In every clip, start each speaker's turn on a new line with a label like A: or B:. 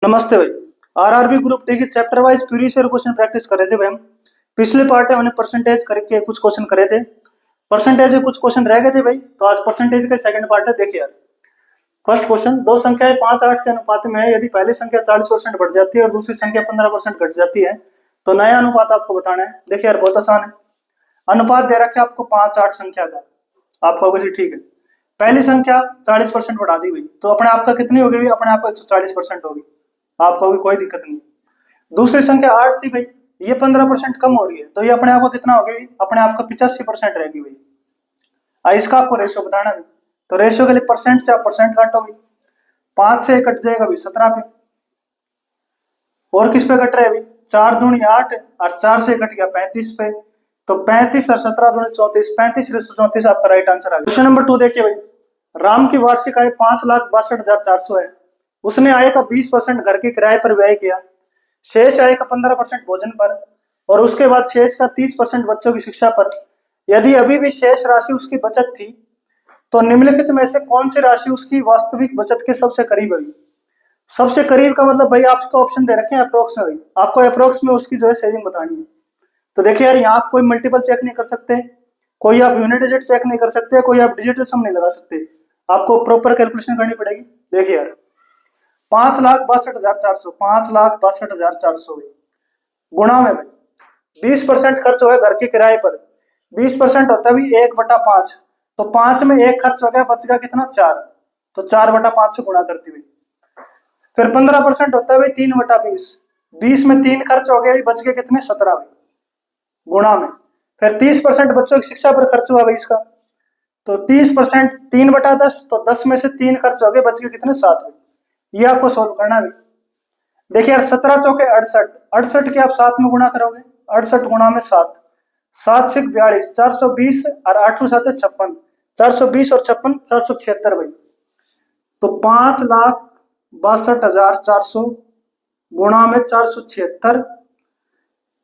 A: नमस्ते भाई। RRB group D की chapter wise previous year question practice कर रहे थे भाई हम। पिछले पार्ट में हमने परसेंटेज करके कुछ क्वेश्चन करे थे। परसेंटेज के कुछ क्वेश्चन रह गए थे भाई, तो आज परसेंटेज का सेकंड पार्ट है। देखिए यार, फर्स्ट क्वेश्चन, दो संख्याएं 5-8 के अनुपात में है। यदि पहली संख्या 40% बढ़ जाती है और दूसरी संख्या 15% घट जाती है तो नया अनुपात आपको बताना है। देखिए यार, बहुत आसान है। अनुपात दे रखा है आपको 5-8 संख्या का। आपका कुछ ठीक है, पहली संख्या 40% बढ़ा दी भाई, तो अपने आप का कितनी होगी भाई? अपने आप का 140% होगी। आपको भी कोई दिक्कत नहीं। दूसरी संख्या 8 थी भाई, ये 15% कम हो रही है, तो ये अपने आप का कितना हो गया? अपने आप का 85% रहेगी भाई। इसका आपको रेशियो बताना है। तो रेशियो के लिए परसेंट से आप परसेंट काटोगे, 5 से कट जाएगा भाई 17 पे। और किस पे कट रहा है भाई? 4 दूनी 8 और 4 से कट गया 35 पे। तो 35 और 17 दूनी 34, 35 आपका राइट आंसर आ गया। क्वेश्चन नंबर 2 देखिए भाई, राम की वार्षिक आय 5,62,400 है। उसने आय का 20% घर के किराए पर व्यय किया, शेष आय का 15% भोजन पर और उसके बाद शेष का 30% बच्चों की शिक्षा पर। यदि अभी भी शेष राशि उसकी बचत थी तो निम्नलिखित में से कौन सी राशि उसकी वास्तविक बचत के सबसे करीब है? सबसे करीब का मतलब भाई आपको ऑप्शन दे रखे हैं अप्रोक्स में भाई, आपको अप्रोक्स में उसकी जो है सेविंग बतानी है। तो देखिए यार, यहाँ आप कोई मल्टीपल चेक नहीं कर सकते, कोई आप यूनिट डिजिट चेक नहीं कर सकते, कोई आप डिजिटल सम नहीं लगा सकते, आपको प्रॉपर कैलकुलेशन करनी पड़ेगी। देखिए यार, 5,62,400, 5,62,400 गुणा में भाई 20% खर्च हो गया घर के किराए पर। 20% होता है भी 1/5, तो 5 में 1 खर्च हो गया, बच गया कितना? 4। तो 4/5 से गुणा करती हुई। फिर 15% होता है भाई 3/20, 20 में 3 खर्च हो गया, बच गए कितने? 17 भाई गुणा में। फिर 30% बच्चों की शिक्षा पर खर्च हुआ भाई इसका, तो 30% 3/10, तो 10 में से 3 खर्च हो गए, बच गए कितने? 7 भाई। ये आपको सोल्व करना है भाई। देखिए यार, 17 चौके 68, 68 के आप 7 में गुणा करोगे, 68 गुणा में 7, 7 से 42, 420 और 8 7 56, 420 और 56 476 भाई। तो 5,62,400 गुणा में 476,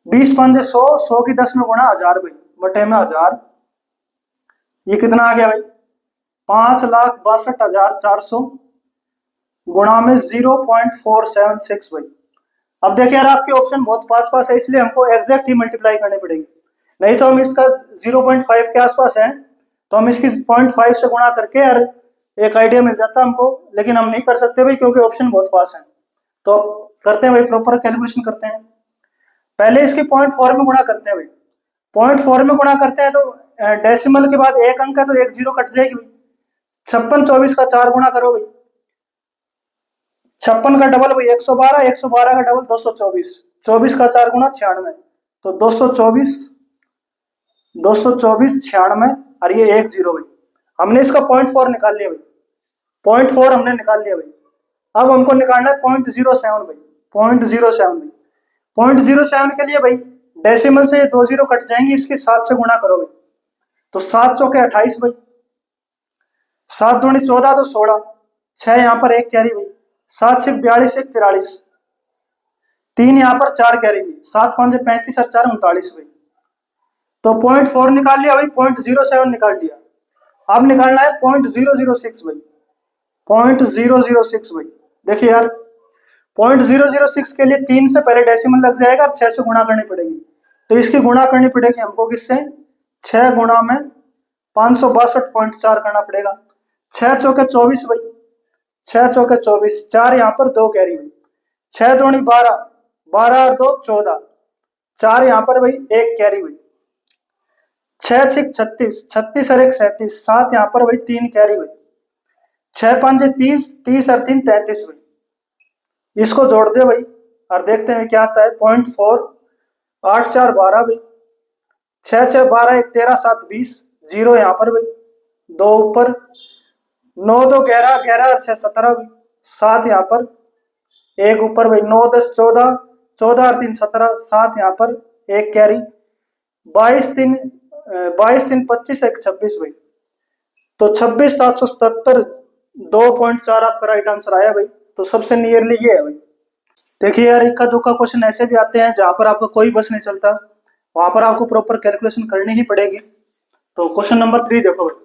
A: 20 5 100, 100 की 10 में गुणा 1000 भाई, बटे में 1000। ये कितना आ गया भाई? 5,62,400 गुणा में 0.476 भाई। अब देखिए यार, आपके ऑप्शन बहुत पास पास है, इसलिए हमको एग्जैक्ट ही मल्टीप्लाई करनी पड़ेगी। नहीं तो हम इसका 0.5 के आसपास है तो हम इसकी 0.5 से गुणा करके यार एक आइडिया मिल जाता हमको, लेकिन हम नहीं कर सकते भाई क्योंकि ऑप्शन बहुत पास है। तो करते हैं भाई, प्रॉपर कैलकुलेशन करते हैं। पहले इसके 0.4 में गुणा करते हैं भाई। 0.4 में गुणा करते हैं तो डेसिमल के बाद एक अंक है तो एक जीरो कट जाएगी भाई। 56 24 का 4 गुणा करो भाई, 56 का डबल भाई 112, 112 का डबल 224, 24 का 4 गुणा 96, तो 224, 224 96 और ये 1 0 भाई। हमने इसका 0.4 निकाल लिया भाई, 0.4 हमने निकाल लिया भाई। अब हमको निकालना है 0.07 भाई, 0.07 भाई। 0.07 के लिए भाई डेसिमल से 2 जीरो कट जाएंगे, इसके 7 से गुणा करो भाई, तो 7 चौके 28 भाई, 7 दूनी 14 तो 16, 6 यहाँ पर एक कैरी भाई, 7 6 42, 1 43, 3 यहाँ पर 4 कैरी भाई, 7 5 35 और 4 39 भाई। तो 0.4 निकाल लिया भाई, 0.07 निकाल लिया। अब निकालना है 0.006 भाई, 0.006 भाई। देखिए यार, 0.006 के लिए 3 से पहले डेसिमल लग जाएगा और 6 से गुणा करनी पड़ेगी। तो इसकी गुणा करनी पड़ेगी हमको किससे? 6 गुणा में 562.4 करना पड़ेगा। 6 चौके 24 भाई, 6 चौके 24, 4 यहाँ पर 2 कैरी भाई, 6 दूनी 12, 12 और 2 14, 4 यहाँ पर भाई 1 कैरी भाई, 6 6 36, 36 और 1 37, 7 यहाँ पर भाई 3 कैरी भाई, 6 5 30, 30 और 3 33 भाई। इसको जोड़ दे भाई और देखते हैं क्या आता है। 0.4, 8 4 12 भाई, 6 6 12, 1 13, 7 20, 0 यहाँ पर भाई, 2 ऊपर, 9 2 11, 11 और 6 17 भाई, 7 यहाँ पर, 1 ऊपर भाई, 9 10 14, 14 और 3 17, 7 यहाँ पर, 1 कैरी, 22 3 22 3 25, 1 26 भाई। तो 26,777, 2.4 आपका राइट आंसर आया भाई। तो सबसे नियरली ये है भाई। देखिए यार, इक्का दुक्का क्वेश्चन ऐसे भी आते हैं जहां पर आपका कोई बस नहीं चलता, वहां पर आपको प्रॉपर कैलकुलेशन करनी ही पड़ेगी। तो क्वेश्चन नंबर 3 देखो भाई,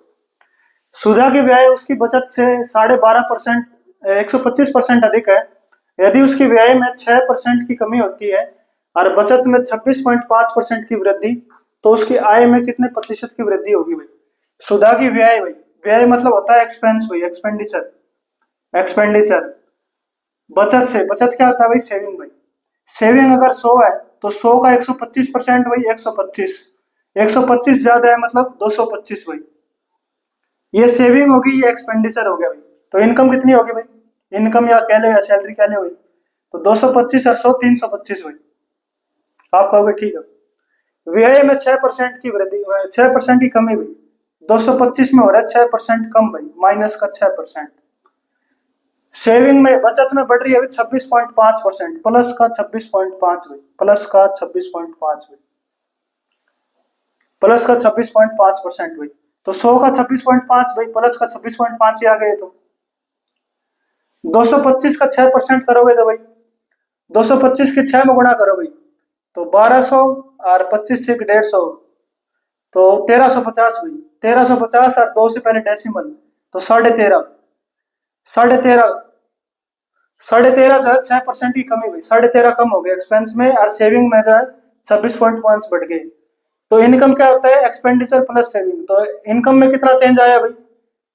A: सुधा की ब्याह उसकी बचत से 12.5%, 125% अधिक है। यदि उसकी व्यय में 6% की कमी होती है और बचत में 26.5% की वृद्धि, तो उसकी आय में कितने प्रतिशत की वृद्धि होगी भाई? सुधा की व्यय भाई, व्यय मतलब होता है एक्सपेंस भाई, एक्सपेंडिचर, एक्सपेंडिचर। बचत से, बचत क्या होता है भाई? सेविंग भाई। सेविंग अगर 100 है तो 100 का 125% भाई 125, 125 ज्यादा है मतलब 225 भाई। ये सेविंग होगी, ये एक्सपेंडिचर हो गया भाई। तो इनकम कितनी होगी भाई? इनकम या कह लो या सैलरी कह लो भाई, तो 225 और 100 325 भाई। आप कहोगे ठीक है। व्यय में 6% की वृद्धि, 6% की कमी भाई, 225 में हो रहा है 6% कम भाई, माइनस का 6%। सेविंग में, बचत में बढ़ रही है अभी 26.5%, प्लस का 26.5 भाई, प्लस का 26.5 भाई, प्लस का 26.5% भाई। तो 100 का 26.5 भाई, प्लस का 26.5 ही आ गए। तो 225 का 6% करोगे तो भाई 225 के 6 में गुणा करो भाई, तो 1200 और 25 से 150, तो 1350 भाई। 1350 और 2 से पहले डेसिमल, तो 13.5, 13.5, 13.5 जो है 6% की कमी भाई, 13.5 कम हो गया एक्सपेंस में, और सेविंग में जो है 26.5 बढ़ गए। तो इनकम क्या होता है? Expenditure plus saving. तो इनकम में कितना चेंज आया भाई?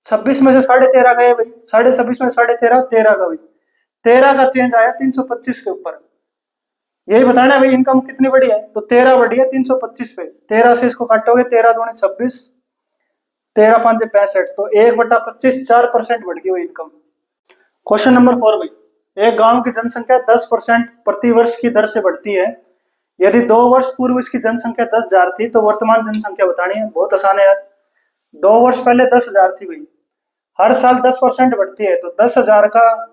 A: 26 में से 13.5 गए भाई, 26.5 में 13.5, 13 का भाई, 13 का चेंज आया 325 के ऊपर। यही बताना है भाई इनकम कितनी बढ़ी है, तो 13 बढ़ी है 325 पे। 13 से इसको काटोगे, 13 दूनी 26, 13 5 65, तो 1/25, 4% बढ़ गई हुई इनकम। क्वेश्चन नंबर 4 भाई, एक गांव की जनसंख्या 10% प्रति वर्ष की दर से बढ़ती है। यदि 2 वर्ष पूर्व इसकी जनसंख्या 10,000 थी, तो वर्तमान जनसंख्या बतानी है। बहुत आसान है यार। 2 वर्ष पहले 10,000 थी भाई, हर साल 10% बढ़ती है, तो 10,000 का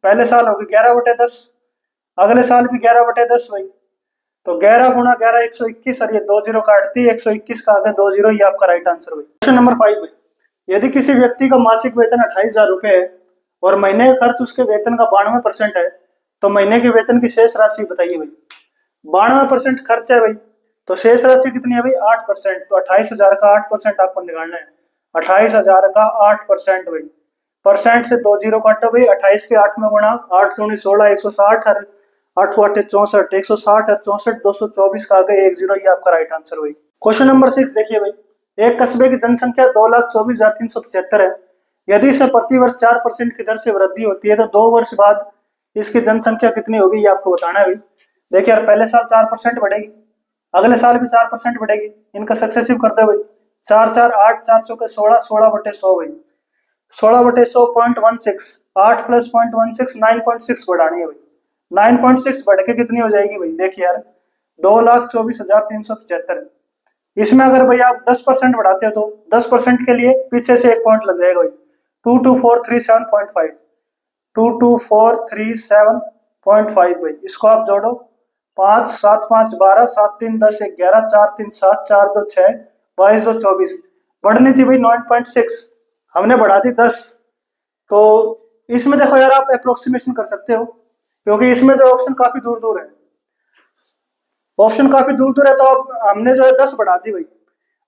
A: पहले साल होगी 11/10, अगले साल भी 11/10 भाई। तो 11 गुणा 11 121, और ये 2 जीरो काटती है, 121 का आगे 2 जीरो, ये आपका राइट आंसर भाई। क्वेश्चन नंबर 5 भाई, यदि किसी व्यक्ति का मासिक वेतन 28,000 रुपए है और महीने का खर्च उसके वेतन का 92% है, तो महीने के वेतन की शेष राशि बताइए भाई। 92% खर्च है भाई, तो शेष राशि कितनी है भाई? 8%। तो 28,000 का 8% आपको निकालना है। 28,000 का 8% भाई, परसेंट से 2 जीरो काटो भाई, 28 के 8 में गुणा, 8 दूनी 16, 160, और 8 8 64, 160 और 64, 224 का आगे 1 जीरो, ये आपका राइट आंसर भाई। क्वेश्चन नंबर 6 देखिए भाई, एक कस्बे की जनसंख्या 2,24,375 है। यदि इसे प्रति वर्ष 4% की दर से वृद्धि होती है, तो 2 वर्ष बाद इसकी जनसंख्या कितनी होगी, ये आपको बताना है भाई। देखिए यार, पहले साल 4% बढ़ेगी, अगले साल भी 4% बढ़ेगी, इनका सक्सेसिव कर दो भाई। 4 4 8, 400 के 16, 16/100 भाई, 16/100 0.16, 8 प्लस 0.16, 9.6 बढ़ानी है भाई। 9.6 बढ़ के कितनी हो जाएगी भाई? देखिए यार, 2,24,375। इसमें अगर भाई आप 10% बढ़ाते हो, तो 10% के लिए पीछे से 1 पॉइंट लग जाएगा भाई, 22437.5, 22437.5 भाई। इसको आप जोड़ो, 5 7 5 12, 7 3 10 11, 4 3 7, 4 2 6, 22 2 24, बढ़नी थी भाई 9.6, हमने बढ़ा दी 10। तो इसमें देखो यार, आप अप्रोक्सीमेशन कर सकते हो, क्योंकि इसमें जो ऑप्शन काफी दूर दूर है, ऑप्शन काफी दूर दूर है, तो अब हमने जो है 10 बढ़ा दी भाई,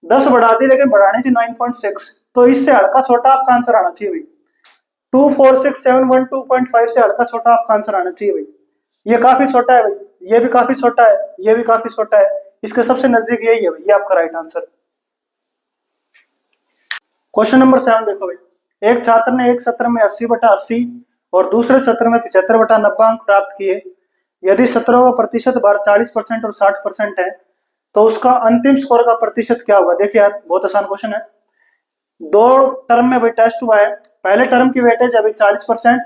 A: 10 बढ़ा दी, लेकिन बढ़ानी थी 9.6, तो इससे हल्का छोटा आपका आंसर आना चाहिए भाई। 246,712.5 से हल्का छोटा आपका आंसर आना चाहिए भाई। ये काफी छोटा है भाई, ये भी काफी छोटा है, ये भी काफी छोटा है, इसके सबसे नजदीक यही है भाई, ये आपका राइट आंसर। क्वेश्चन नंबर 7 देखो भाई, एक छात्र ने एक सत्र में 80/80 और दूसरे सत्र में 75/90 अंक प्राप्त किए। यदि सत्रों का प्रतिशत भार 40% और 60% है, तो उसका अंतिम स्कोर का प्रतिशत क्या होगा? देखिए यार, बहुत आसान क्वेश्चन है। 2 टर्म में भाई टेस्ट हुआ है, पहले टर्म की वेटेज अभी 40%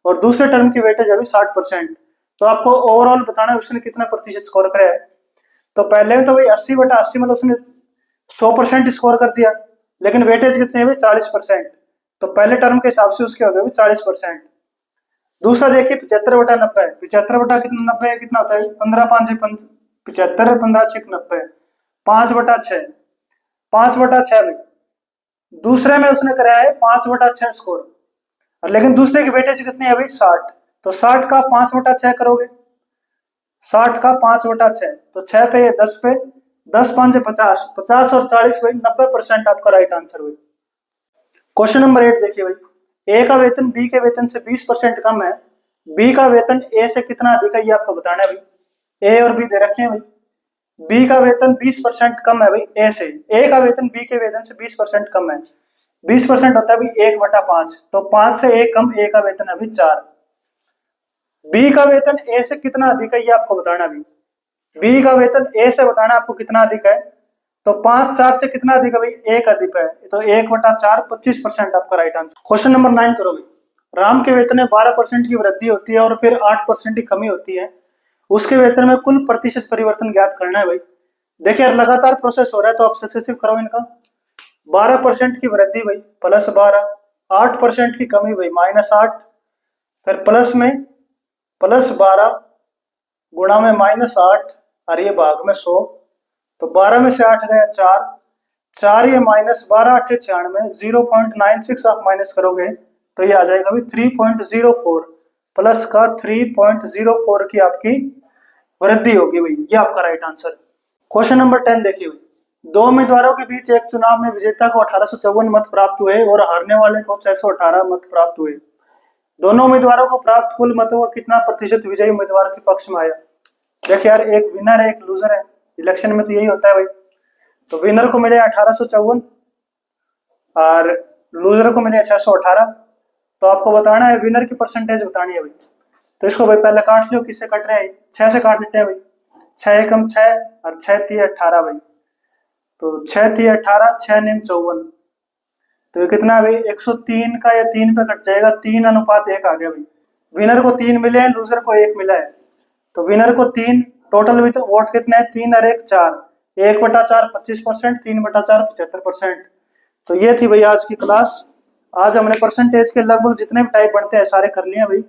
A: और दूसरे टर्म की वेटेज अभी 60%। तो आपको ओवरऑल बताना है उसने कितना प्रतिशत स्कोर कराया है। तो पहले तो भाई 80/80 मतलब उसने 100% स्कोर कर दिया, लेकिन वेटेज कितनी है भाई? 40%। तो पहले टर्म के हिसाब से उसके हो गए 40%। दूसरा देखिए 75/90, 75 बटा कितना 90 कितना होता है? 15 5 75, 15 6 90, 5/6, 5/6 भाई। दूसरे में उसने कराया है 5/6 स्कोर, और लेकिन दूसरे की वेटेज कितनी है भाई? 60। तो 60 का 5/6 करोगे, 60 का 5/6, तो 6 पे 10 पे 10 5 50, 50 और 40 भाई 90% आपका राइट आंसर हुई। क्वेश्चन नंबर 8 देखिए भाई, ए का वेतन बी के वेतन से 20% कम है। बी का वेतन ए से कितना अधिक है ये आपको बताना है भाई। ए और बी दे रखे हैं भाई। बी का वेतन 20% कम है भाई ए से। ए का वेतन बी के वेतन से 20% कम है। 20% होता है भाई 1/5, तो 5 से 1 कम, ए का वेतन है भाई 4। बी का वेतन ए से कितना अधिक है ये आपको बताना भी। बी का वेतन ए से बताना आपको कितना अधिक है, तो 5 4 से कितना अधिक है भाई, 1 अधिक है, तो 1/4 25% आपका राइट आंसर। क्वेश्चन नंबर 9 करो भाई। राम के वेतन में 12% की वृद्धि होती है और फिर 8% की कमी होती है, उसके वेतन में कुल प्रतिशत परिवर्तन ज्ञात करना है भाई। देखिए यार लगातार प्रोसेस हो रहा है तो आप सक्सेसिव करो इनका। 12% की वृद्धि भाई +12, 8% की कमी भाई -8, फिर प्लस में +12 गुणा में -8 और ये भाग में 100, तो 12 में से 8 गया 4, 4 ये -12 8 96, 0.96 आप माइनस करोगे तो ये आ जाएगा भाई 3.04, प्लस का 3.04 की आपकी वृद्धि होगी भाई, ये आपका राइट आंसर। क्वेश्चन नंबर 10 देखिए भाई। दो उम्मीदवारों के बीच एक चुनाव में विजेता को 1854 मत प्राप्त हुए और हारने वाले को 618 मत प्राप्त हुए। दोनों उम्मीदवारों को प्राप्त कुल मतों का कितना प्रतिशत विजयी उम्मीदवार के पक्ष में आया। देखिए यार एक विनर है एक लूजर है, इलेक्शन में तो यही होता है भाई। तो विनर को मिले 1854 और लूजर को मिले 618, तो आपको बताना है विनर की परसेंटेज बतानी है भाई। तो इसको भाई पहले काट लो, किससे कट रहे हैं, 6 से काट लेते हैं भाई। 6 एकम 6 और 6 3 18 भाई, तो 6 3 18, 6 9 54, तो ये कितना है भाई 103 का, या 3 पे कट जाएगा, 3:1 आ गया भाई। विनर को 3 मिले हैं, लूजर को 1 मिला है, तो विनर को 3, टोटल वोट कितने हैं 3 और 1 4, 1/4 25%, 3/4 75%। तो ये थी भाई आज की क्लास। आज हमने परसेंटेज के लगभग जितने भी टाइप बनते हैं सारे कर लिए भाई।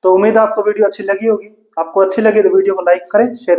A: तो उम्मीद है आपको वीडियो अच्छी लगी होगी। आपको अच्छी लगी तो वीडियो को लाइक करें, शेयर करें।